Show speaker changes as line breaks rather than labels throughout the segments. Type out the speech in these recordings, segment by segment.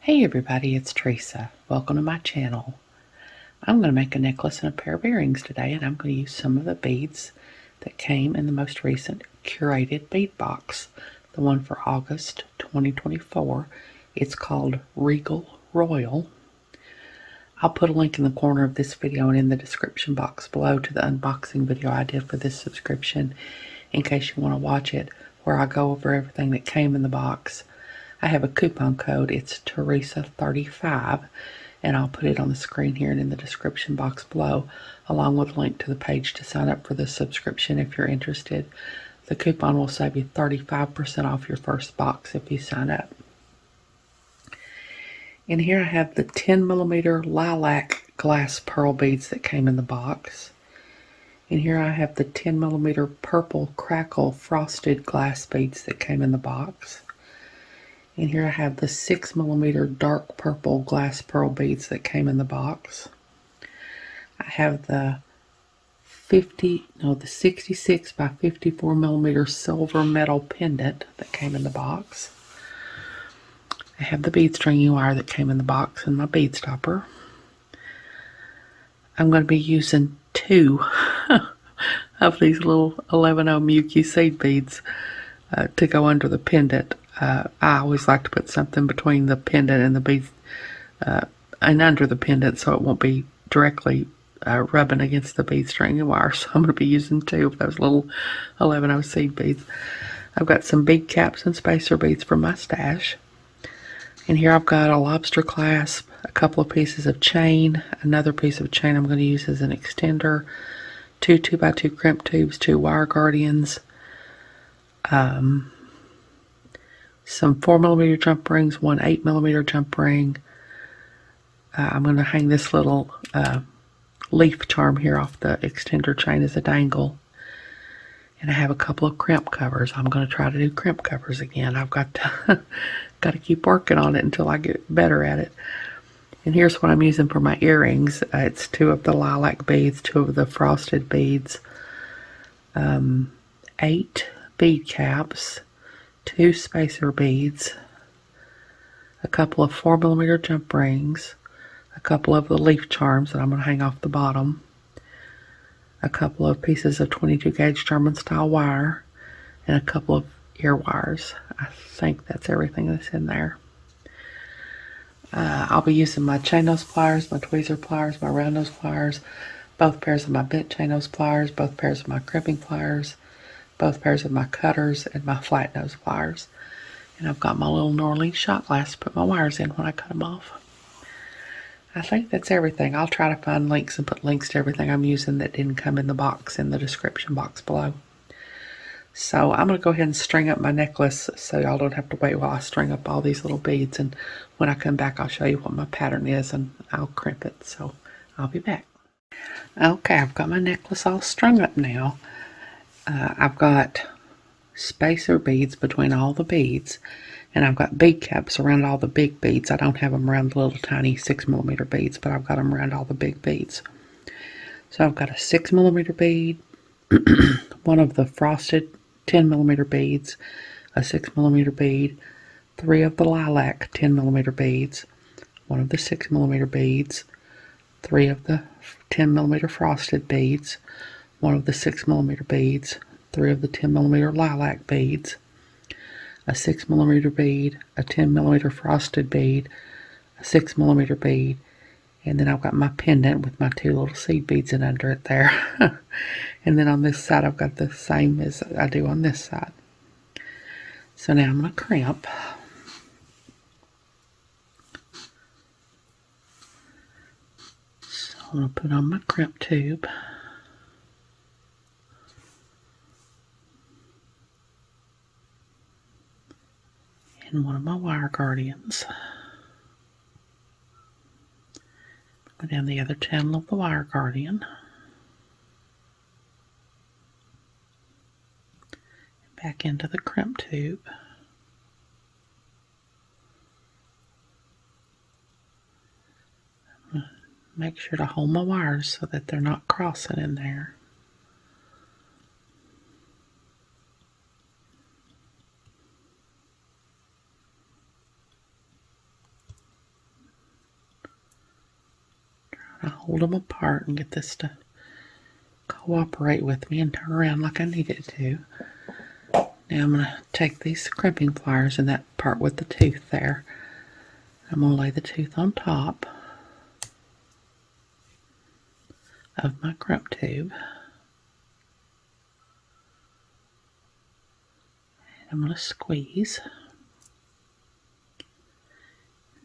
Hey everybody, it's Teresa. Welcome to my channel. I'm going to make a necklace and a pair of earrings today, and I'm going to use some of the beads that came in the most recent Curated bead box, the one for August 2024. It's called Regal Royal. I'll put a link in the corner of this video and in the description box below to the unboxing video I did for this subscription in case you want to watch it, where I go over everything that came in the box. I have a coupon code. It's Teresa35, and I'll put it on the screen here and in the description box below, along with a link to the page to sign up for the subscription if you're interested. The coupon will save you 35% off your first box if you sign up. And here I have the 10mm lilac glass pearl beads that came in the box. And here I have the 10mm purple crackle frosted glass beads that came in the box. And here I have the 6mm dark purple glass pearl beads that came in the box. I have the 66 by 54mm silver metal pendant that came in the box. I have the bead stringing wire that came in the box and my bead stopper. I'm going to be using two of these little 11-0 Muki seed beads to go under the pendant. I always like to put something between the pendant and the beads and under the pendant so it won't be directly rubbing against the bead string wire. So I'm going to be using two of those little 11-0 seed beads. I've got some bead caps and spacer beads from my stash. And here I've got a lobster clasp, a couple of pieces of chain, another piece of chain I'm going to use as an extender, two 2x2 crimp tubes, two wire guardians, some 4mm jump rings, one 8mm jump ring. I'm going to hang this little leaf charm here off the extender chain as a dangle. And I have a couple of crimp covers. I'm going to try to do crimp covers again. I've got to keep working on it until I get better at it. And here's what I'm using for my earrings. It's two of the lilac beads, two of the frosted beads, 8 bead caps, 2 spacer beads, a couple of 4mm jump rings, a couple of the leaf charms that I'm going to hang off the bottom, a couple of pieces of 22 gauge German style wire, and a couple of ear wires. I think that's everything that's in there. I'll be using my chain nose pliers, my tweezer pliers, my round nose pliers, both pairs of my bent chain nose pliers, both pairs of my crimping pliers, both pairs of my cutters, and my flat nose pliers. And I've got my little Norlene shot glass to put my wires in when I cut them off. I think that's everything. I'll try to find links and put links to everything I'm using that didn't come in the box in the description box below. So I'm going to go ahead and string up my necklace so y'all don't have to wait while I string up all these little beads. And when I come back, I'll show you what my pattern is and I'll crimp it. So I'll be back. Okay, I've got my necklace all strung up now. I've got spacer beads between all the beads, and I've got bead caps around all the big beads. I don't have them around the little tiny 6mm beads, but I've got them around all the big beads. So I've got a 6mm bead, one of the frosted 10mm beads, a 6mm bead, 3 of the lilac 10mm beads, one of the 6mm beads, 3 of the 10mm frosted beads, one of the 6mm beads, 3 of the 10mm lilac beads, a 6mm bead, a 10mm frosted bead, a 6mm bead, and then I've got my pendant with my 2 little seed beads in under it there. And then on this side I've got the same as I do on this side. So now I'm going to crimp. So I'm going to put on my crimp tube. And one of my wire guardians. Go down the other channel of the wire guardian. Back into the crimp tube. Make sure to hold my wires so that they're not crossing in there. I hold them apart and get this to cooperate with me and turn around like I need it to. Now I'm going to take these crimping pliers and that part with the tooth there. I'm going to lay the tooth on top of my crimp tube. And I'm going to squeeze.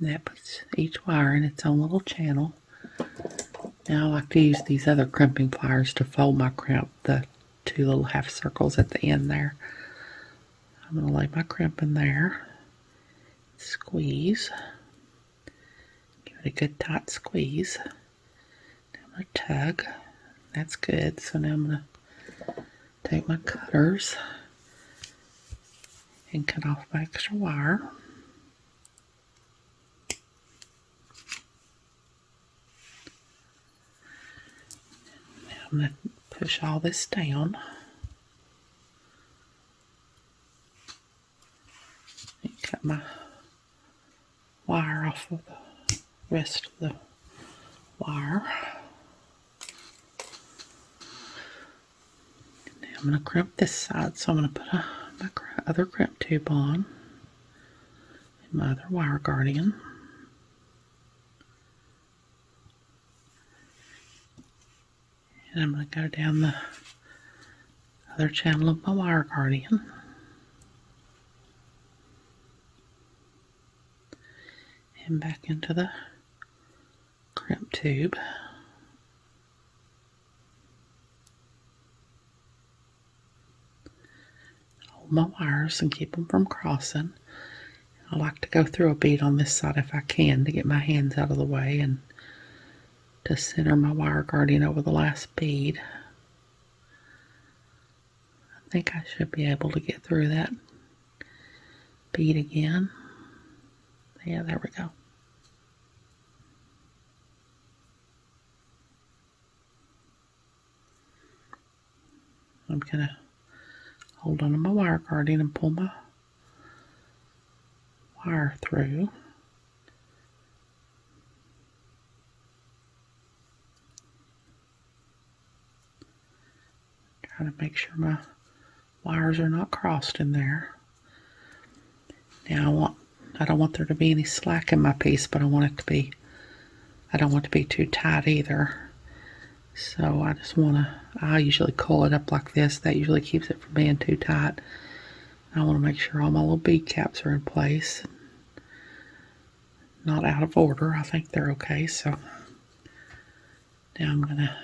And that puts each wire in its own little channel. Now I like to use these other crimping pliers to fold my crimp, the two little half circles at the end there. I'm going to lay my crimp in there, squeeze, give it a good tight squeeze. Now I'm going to tug. That's good. So now I'm going to take my cutters and cut off my extra wire. Now I'm going to push all this down. And cut my wire off of the rest of the wire. Now I'm going to crimp this side, so I'm going to put my other crimp tube on and my other wire guardian. And I'm going to go down the other channel of my wire guardian. And back into the crimp tube. Hold my wires and keep them from crossing. I like to go through a bead on this side if I can to get my hands out of the way and to center my wire guardian over the last bead. I think I should be able to get through that bead again. Yeah, there we go. I'm going to hold on to my wire guardian and pull my wire through. Try to make sure my wires are not crossed in there. Now I don't want there to be any slack in my piece, but I don't want it to be too tight either. So I usually coil it up like this. That usually keeps it from being too tight. I want to make sure all my little bead caps are in place. Not out of order. I think they're okay. So now I'm going to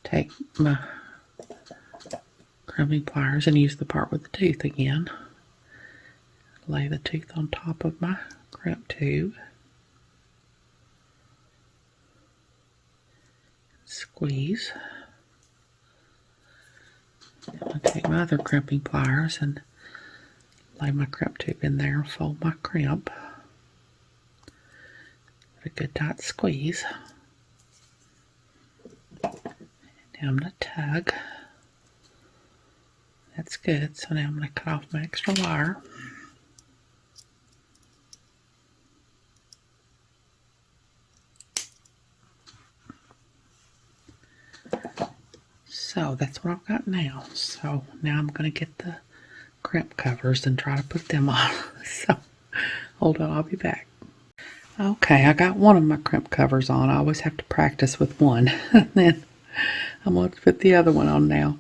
take my crimping pliers and use the part with the tooth again. Lay the tooth on top of my crimp tube. Squeeze. I'll take my other crimping pliers and lay my crimp tube in there and fold my crimp. Give it a good tight squeeze. Now I'm going to tug. That's good. So now I'm going to cut off my extra wire. So that's what I've got now. So now I'm going to get the crimp covers and try to put them on. So hold on, I'll be back. Okay, I got one of my crimp covers on. I always have to practice with one. Then I'm going to put the other one on now.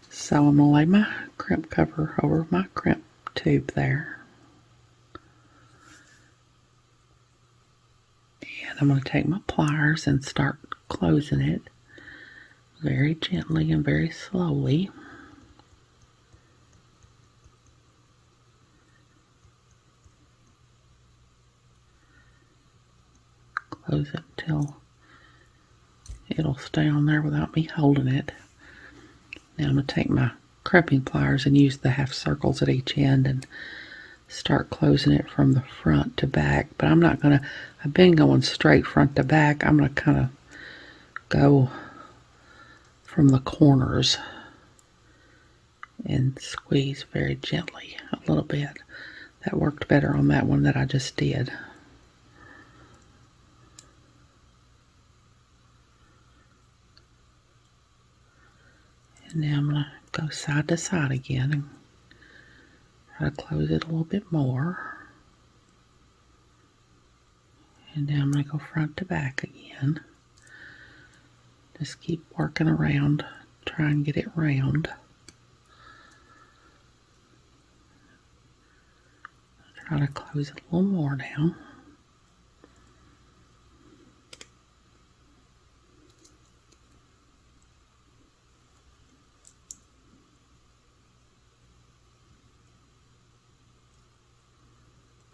So I'm going to lay my crimp cover over my crimp tube there. And I'm going to take my pliers and start closing it very gently and very slowly. Close it until it'll stay on there without me holding it. Now I'm going to take my crimping pliers and use the half circles at each end and start closing it from the front to back. But I've been going straight front to back. I'm going to kind of go from the corners and squeeze very gently a little bit. That worked better on that one that I just did. And now I'm going to go side to side again and try to close it a little bit more. And now I'm going to go front to back again. Just keep working around, try and get it round. Try to close it a little more now.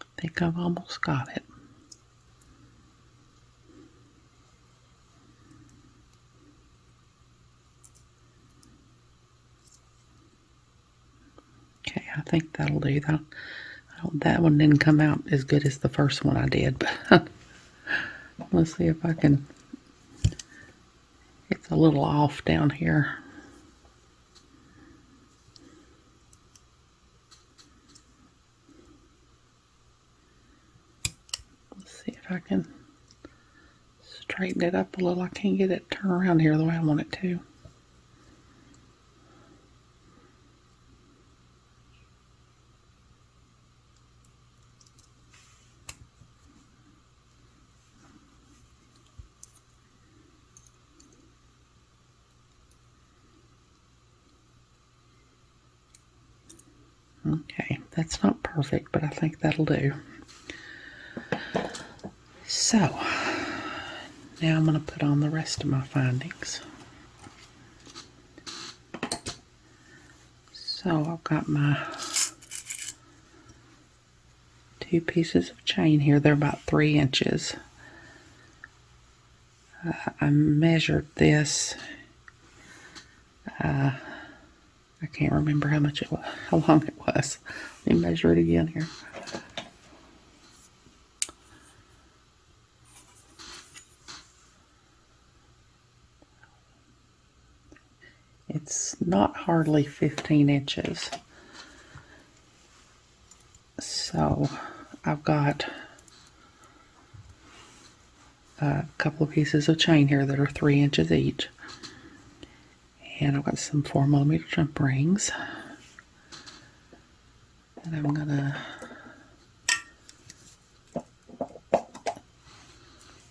I think I've almost got it. Okay, I think that'll do that. That one didn't come out as good as the first one I did, but let's see if I can. It's a little off down here. Let's see if I can straighten it up a little. I can't get it turned around here the way I want it to. Okay, that's not perfect, but I think that'll do. So, now I'm going to put on the rest of my findings. So I've got my 2 pieces of chain here. They're about 3 inches. I measured this. I can't remember how much it was, how long it was. Let me measure it again here. It's not hardly 15 inches. So I've got a couple of pieces of chain here that are 3 inches each. And I've got some 4mm jump rings. And I'm gonna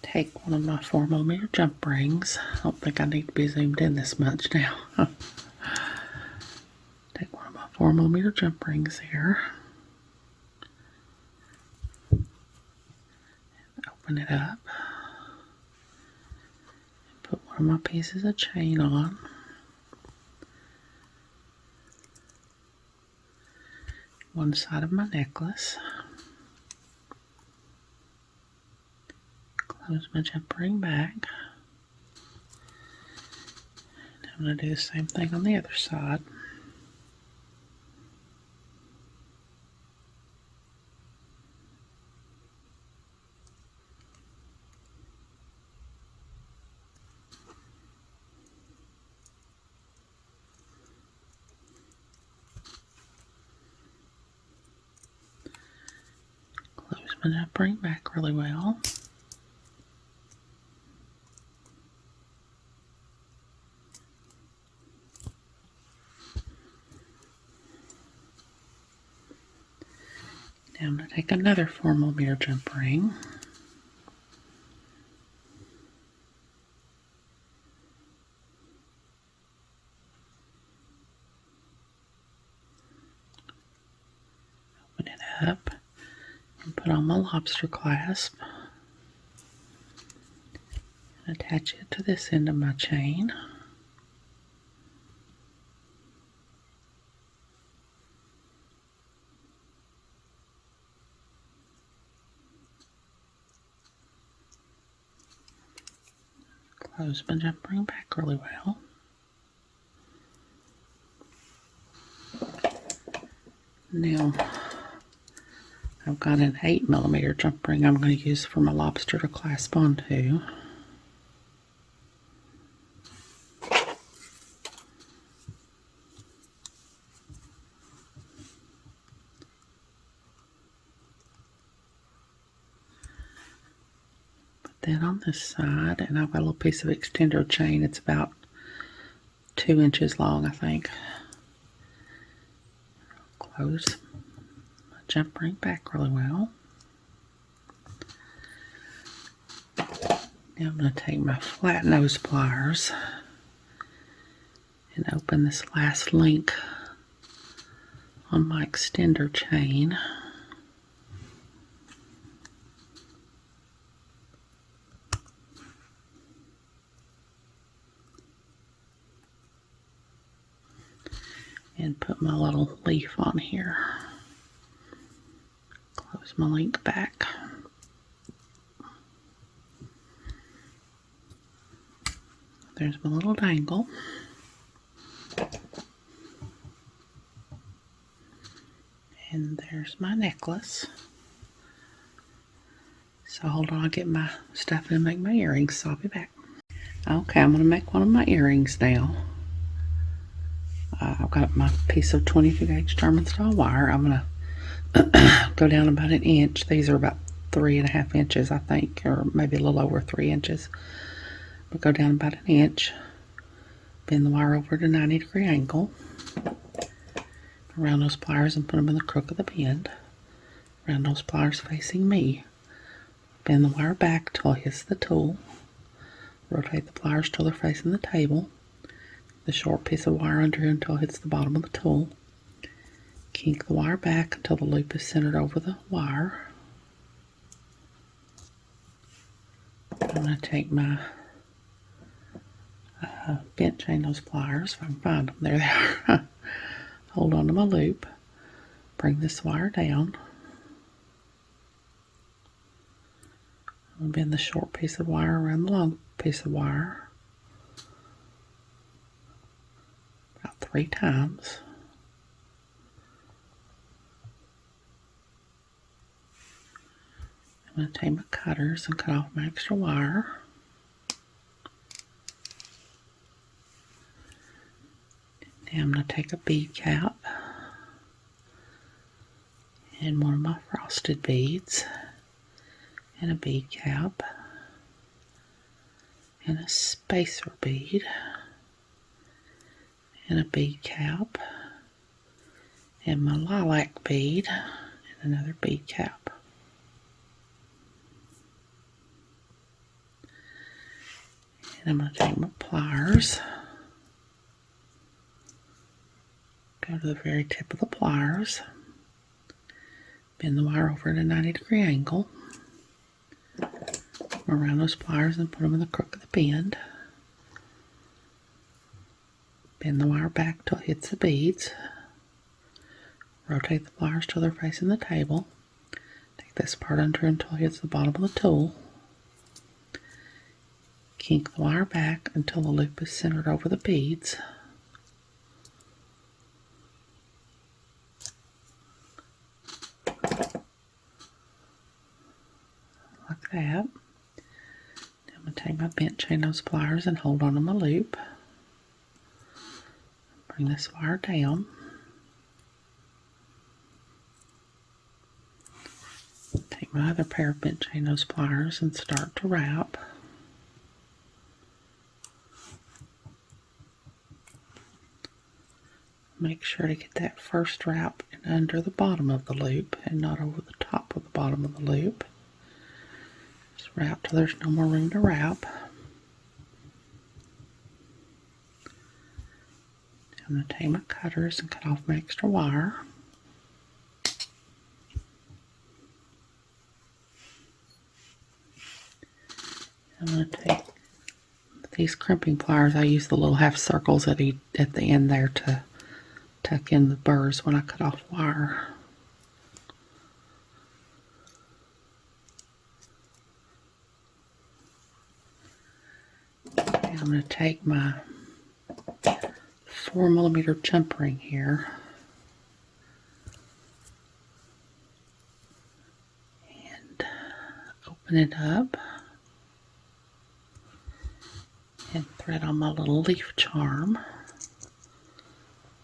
take one of my 4mm jump rings. I don't think I need to be zoomed in this much now. Take one of my 4mm jump rings here. Open it up. Put one of my pieces of chain on. One side of my necklace. Close my jump ring back. I'm going to do the same thing on the other side. Close my jump ring back really well. Now I'm going to take another 4mm jump ring. Open it up and put on my lobster clasp. And attach it to this end of my chain. Close my jump ring back really well. Now I've got an 8mm jump ring I'm going to use for my lobster to clasp onto. Put that on this side, and I've got a little piece of extender chain. It's about 2 inches long, I think. Close my jump ring back really well. Now I'm going to take my flat nose pliers and open this last link on my extender chain. And put my little leaf on here. Close my link back. There's my little dangle. And there's my necklace. So hold on, I'll get my stuff and make my earrings, so I'll be back. Okay, I'm going to make one of my earrings now. I've got my piece of 22 gauge German style wire. I'm going to go down about an inch. These are about 3.5 inches, I think, or maybe a little over 3 inches. But go down about an inch. Bend the wire over at a 90-degree angle. Around those pliers and put them in the crook of the bend. Around those pliers facing me. Bend the wire back till it hits the tool. Rotate the pliers till they're facing the table. The short piece of wire under here until it hits the bottom of the tool. Kink the wire back until the loop is centered over the wire. I'm going to take my bent chain nose pliers, if I can find them. There they are. Hold on to my loop. Bring this wire down. Bend the short piece of wire around the long piece of wire. About 3 times. I'm going to take my cutters and cut off my extra wire. Now I'm going to take a bead cap and one of my frosted beads and a bead cap and a spacer bead and a bead cap and my lilac bead and another bead cap. And I'm going to take my pliers, go to the very tip of the pliers, bend the wire over at a 90-degree angle, around those pliers and put them in the crook of the bend. Bend the wire back till it hits the beads. Rotate the pliers till they're facing the table. Take this part under until it hits the bottom of the tool. Kink the wire back until the loop is centered over the beads. Like that. I'm going to take my bent chain nose pliers and hold on to my loop. Bring this wire down. Take my other pair of bent chain nose pliers and start to wrap. Make sure to get that first wrap in under the bottom of the loop and not over the top of the bottom of the loop. Just wrap till there's no more room to wrap. I'm going to take my cutters and cut off my extra wire. I'm going to take these crimping pliers. I use the little half circles at the end there to tuck in the burrs when I cut off wire. And I'm going to take my 4mm jump ring here and open it up and thread on my little leaf charm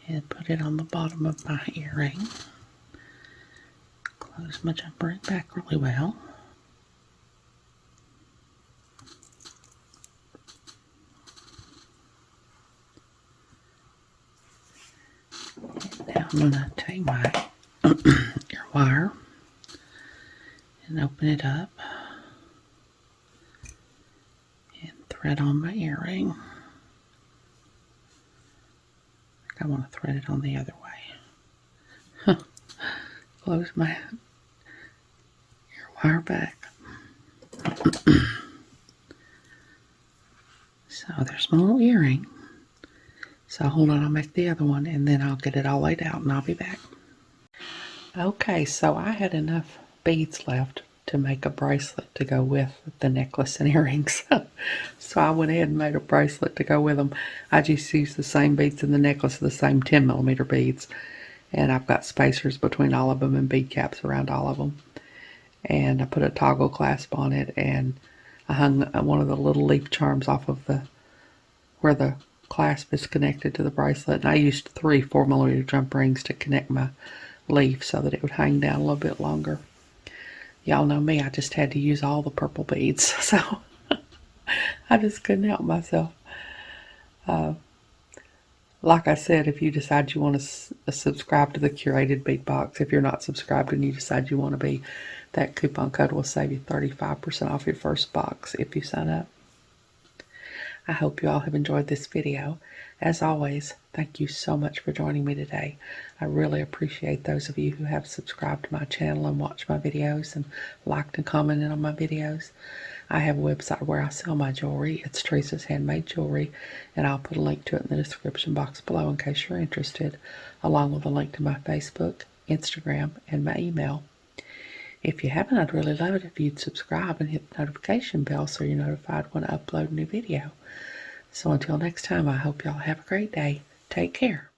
and put it on the bottom of my earring. Close my jump ring back really well. I'm going to take my ear wire and open it up and thread on my earring. I want to thread it on the other way. Close my ear wire back. So there's my little earring. So hold on, I'll make the other one and then I'll get it all laid out and I'll be back. Okay, so I had enough beads left to make a bracelet to go with the necklace and earrings. So I went ahead and made a bracelet to go with them. I just used the same beads in the necklace, the same 10mm beads. And I've got spacers between all of them and bead caps around all of them. And I put a toggle clasp on it, and I hung one of the little leaf charms off of where the clasp is connected to the bracelet. And I used 3 4mm jump rings to connect my leaf so that it would hang down a little bit longer. Y'all know me, I just had to use all the purple beads, so I just couldn't help myself. Like I said, if you decide you want to subscribe to the Curated bead box, if you're not subscribed and you decide you want to be, that coupon code will save you 35% off your first box if you sign up. I hope you all have enjoyed this video. As always, thank you so much for joining me today. I really appreciate those of you who have subscribed to my channel and watched my videos and liked and commented on my videos. I have a website where I sell my jewelry. It's Teresa's Handmade Jewelry, and I'll put a link to it in the description box below in case you're interested, along with a link to my Facebook, Instagram, and my email. If you haven't, I'd really love it if you'd subscribe and hit the notification bell so you're notified when I upload a new video. So until next time, I hope y'all have a great day. Take care.